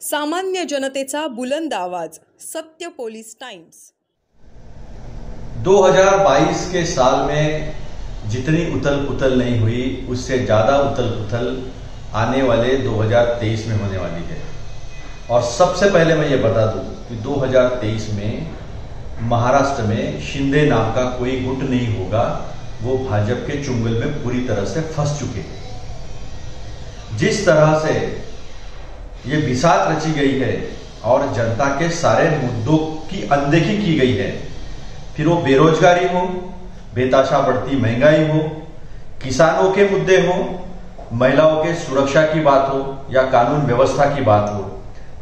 सामान्य जनतेचा बुलंद आवाज, सत्य पोलीस टाइम्स। 2022 के साल में जितनी उथल पुथल नहीं हुई, उससे ज्यादा उथल पुथल आने वाले 2023 में होने वाली है। और सबसे पहले मैं ये बता दूं कि 2023 में महाराष्ट्र में शिंदे नाम का कोई गुट नहीं होगा। वो भाजपा के चुंगल में पूरी तरह से फंस चुके हैं। जिस तरह से ये बिसात रची गई है और जनता के सारे मुद्दों की अनदेखी की गई है, फिर वो बेरोजगारी हो, बेताशा बढ़ती महंगाई हो, किसानों के मुद्दे हो, महिलाओं के सुरक्षा की बात हो या कानून व्यवस्था की बात हो,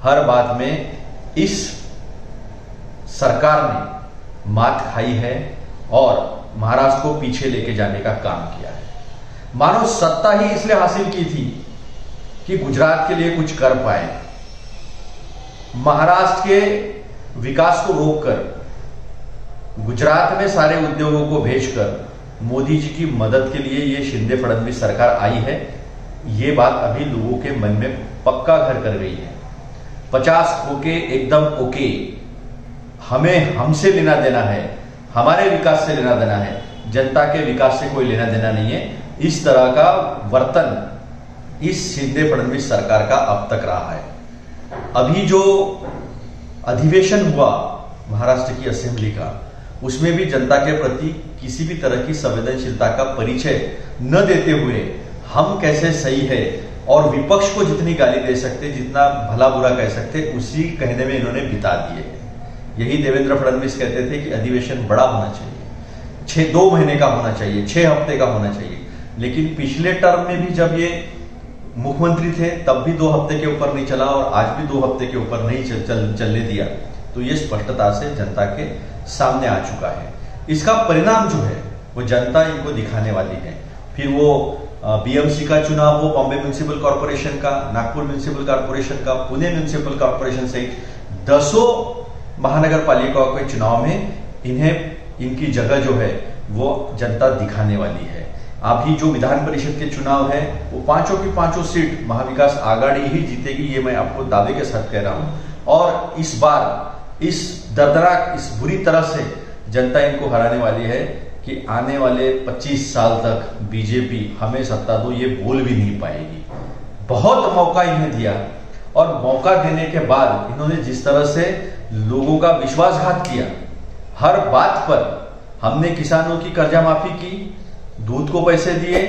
हर बात में इस सरकार ने मात खाई है और महाराष्ट्र को पीछे लेके जाने का काम किया है। मानो सत्ता ही इसलिए हासिल की थी कि गुजरात के लिए कुछ कर पाए। महाराष्ट्र के विकास को रोककर गुजरात में सारे उद्योगों को भेजकर मोदी जी की मदद के लिए ये शिंदे फडणवीस सरकार आई है। ये बात अभी लोगों के मन में पक्का घर कर गई है। 50 होके एकदम ओके, हमें हमसे लेना देना है, हमारे विकास से लेना देना है, जनता के विकास से कोई लेना देना नहीं है। इस तरह का वर्तन इस शिंदे फडणवीस सरकार का अब तक रहा है। अभी जो अधिवेशन हुआ महाराष्ट्र की असेंबली का, उसमें भी जनता के प्रति किसी भी तरह की संवेदनशीलता का परिचय न देते हुए हम कैसे सही है और विपक्ष को जितनी गाली दे सकते, जितना भला बुरा कह सकते, उसी कहने में इन्होंने बिता दिए। यही देवेंद्र फडणवीस कहते थे कि अधिवेशन बड़ा होना चाहिए, 2 महीने का होना चाहिए, 6 हफ्ते का होना चाहिए। लेकिन पिछले टर्म में भी जब ये मुख्यमंत्री थे तब भी 2 हफ्ते के ऊपर नहीं चला और आज भी 2 हफ्ते के ऊपर नहीं चलने दिया। तो ये स्पष्टता से जनता के सामने आ चुका है। इसका परिणाम जो है वो जनता इनको दिखाने वाली है। फिर वो बीएमसी का चुनाव हो, बॉम्बे म्युनिसिपल कॉर्पोरेशन का, नागपुर म्युनिसिपल कॉर्पोरेशन का, पुणे म्युनिसिपल कॉर्पोरेशन सहित 10 महानगर पालिकाओं के चुनाव में इन्हें इनकी जगह जो है वो जनता दिखाने वाली है। अभी जो विधान परिषद के चुनाव है वो 5 की 5 सीट महाविकास आघाड़ी ही जीतेगी, ये मैं आपको दावे के साथ कह रहा हूं। और इस बार इस दर्दनाक, इस बुरी तरह से जनता इनको हराने वाली है कि आने वाले 25 साल तक बीजेपी हमें सत्ता दो ये बोल भी नहीं पाएगी। बहुत मौका इन्हें दिया और मौका देने के बाद इन्होंने जिस तरह से लोगों का विश्वासघात किया, हर बात पर हमने किसानों की कर्जा माफी की, दूध को पैसे दिए,